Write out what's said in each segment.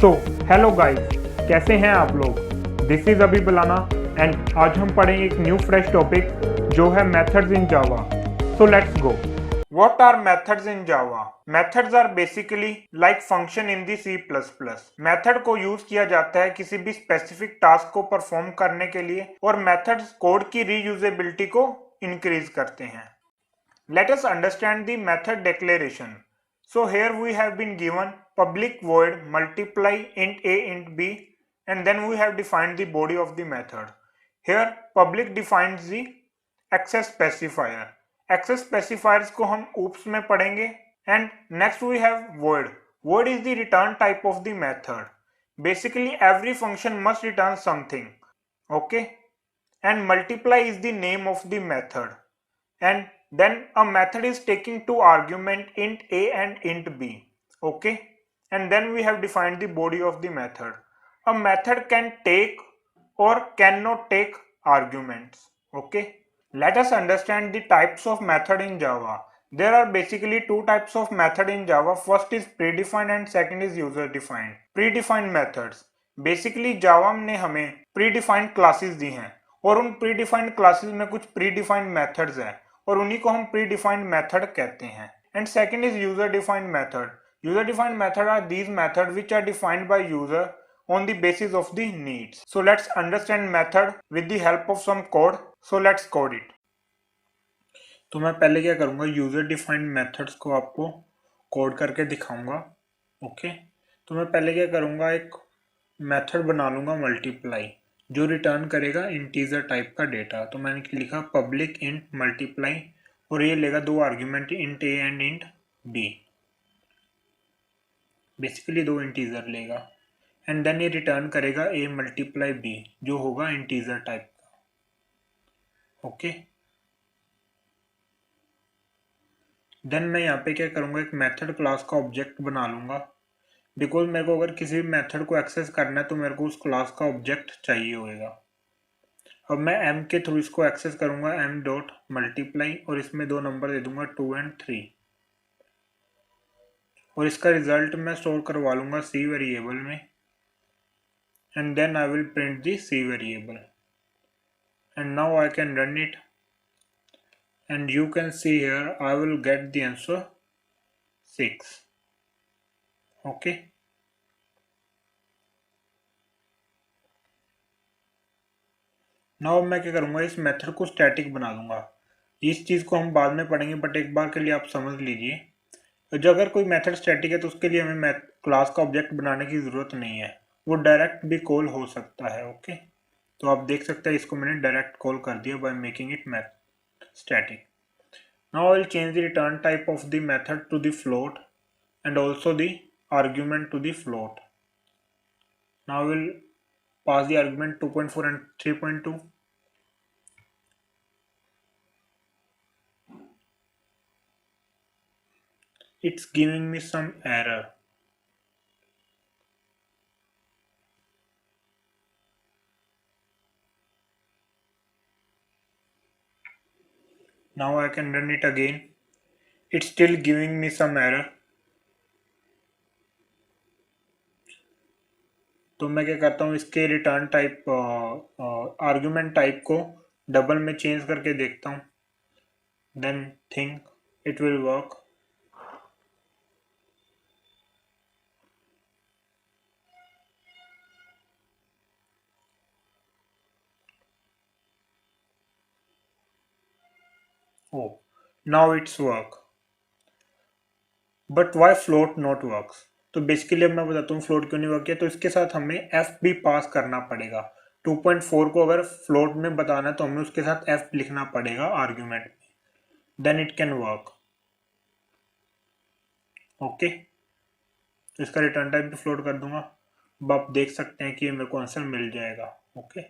So hello guys, कैसे हैं आप लोग। दिस इज अभी बुलाना एंड आज हम पढ़ेंगे एक न्यू फ्रेश टॉपिक जो है methods in Java. So let's go. What are methods in Java? Methods are basically like function in the C++. Method को यूज किया जाता है किसी भी स्पेसिफिक टास्क को परफॉर्म करने के लिए और मेथड्स कोड की रीयूजेबिलिटी को इंक्रीज करते हैं। Let us understand the method declaration. So here we have been given public void multiply int a int b and then we have defined the body of the method. Here public defines the access specifier. Access specifiers को हम oops में पढ़ेंगे and next we have void. Void is the return type of the method. Basically every function must return something. Okay, and multiply is the name of the method. And then a method is taking two arguments int a and int b. Okay, and then we have defined the body of the method. A method can take or cannot take arguments. Okay, let us understand the types of method in Java. There are basically two types of method in Java. First is predefined and second is user defined. Predefined methods, basically Java ने हमें predefined classes दी हैं और उन predefined classes में कुछ predefined methods हैं और उन्हीं को हम predefined method कहते हैं. And second is user defined method. User defined method are these methods which are defined by user on the basis of the needs. So let's understand method with the help of some code. So let's code it. तो मैं पहले क्या करूंगा, user defined methods को आपको code करके दिखाऊंगा. Okay, तो मैं पहले क्या करूंगा, एक मेथड बना लूंगा मल्टीप्लाई जो रिटर्न करेगा इंटीजर टाइप का डेटा. तो मैंने लिखा पब्लिक इंट मल्टीप्लाई और ये लेगा दो argument int a and int b, basically दो इंटीजर लेगा एंड देन ये रिटर्न करेगा ए मल्टीप्लाई बी जो होगा इंटीजर टाइप का. ओके, देन मैं यहाँ पे क्या करूँगा, एक मेथड क्लास का ऑब्जेक्ट बना लूँगा. बिकॉज मेरे को अगर किसी भी मेथड को एक्सेस करना है तो मेरे को उस क्लास का ऑब्जेक्ट चाहिए होगा. अब मैं m के थ्रू इसको एक्सेस करूँगा, m डॉट मल्टीप्लाई, और इसमें दो नंबर दे दूंगा 2 and 3 और इसका रिजल्ट मैं स्टोर करवा लूँगा c वेरिएबल में and then I will print the c variable and now I can run it. And you can see here I will get the answer 6. Okay, now मैं क्या करूँगा, इस मेथड को static बना दूंगा. इस चीज़ को हम बाद में पढ़ेंगे बट एक बार के लिए आप समझ लीजिए. जो अगर कोई मेथड स्टैटिक है तो उसके लिए हमें क्लास का ऑब्जेक्ट बनाने की ज़रूरत नहीं है, वो डायरेक्ट भी कॉल हो सकता है. ओके, तो आप देख सकते हैं इसको मैंने डायरेक्ट कॉल कर दिया by making it static. Now I will change the return type of the method to the float and also the argument to the float. Now I will pass the argument 2.4 and 3.2. It's giving me some error. Now I can run it again. It's still giving me some error. तो मैं क्या करता हूँ, इसके return type argument type को double में change करके देखता हूँ. Then think it will work. Oh, now it's work. But why float not works? तो बेसिकली अब मैं बताता हूँ फ्लोट क्यों नहीं वर्क किया. तो इसके साथ हमें f भी पास करना पड़ेगा. 2.4 को अगर फ्लोट में बताना है तो हमें उसके साथ f लिखना पड़ेगा आर्ग्यूमेंट में, then it can work. Okay, तो इसका रिटर्न टाइप भी फ्लोट कर दूंगा. अब आप देख सकते हैं कि ये मेरे को आंसर मिल जाएगा. ओके,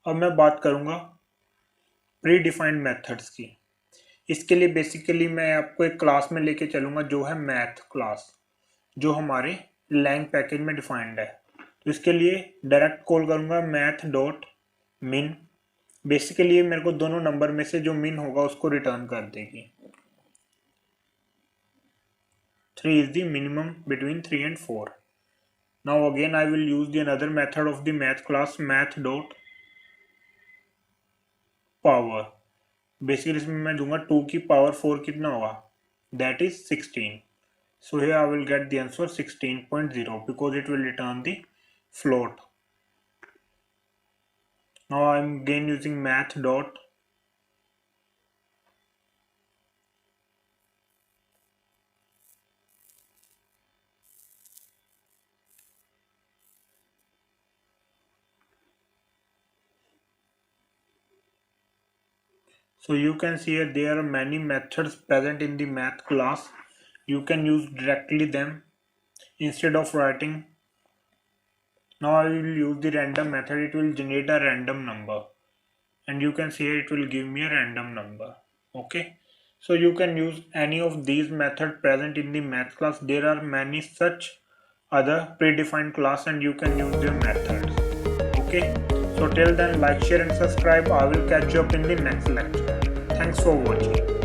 अब मैं बात करूंगा प्री डिफाइंड मेथड्स की. इसके लिए बेसिकली मैं आपको एक क्लास में लेके चलूंगा जो है मैथ क्लास, जो हमारे लैंग पैकेज में डिफाइंड है. तो इसके लिए डायरेक्ट कॉल करूँगा मैथ डॉट मिन। बेसिकली ये मेरे को दोनों नंबर में से जो मिन होगा उसको रिटर्न कर देगी। 3 is the minimum between 3 and 4. Now again I will use the another method of the math class math dot power. Basically इसमें मैं दूंगा 2 की पावर 4 कितना होगा, that is 16. So here I will get the answer 16.0 because it will return the float. Now I am again using math dot so you can see here there are many methods present in the math class. You can use directly them instead of writing. Now I will use the random method. It will generate a random number and you can see here it will give me a random number. Okay, so you can use any of these methods present in the math class. There are many such other predefined class and you can use their methods. Okay, so till then, like, share and subscribe. I will catch you up in the next lecture. Thanks for watching.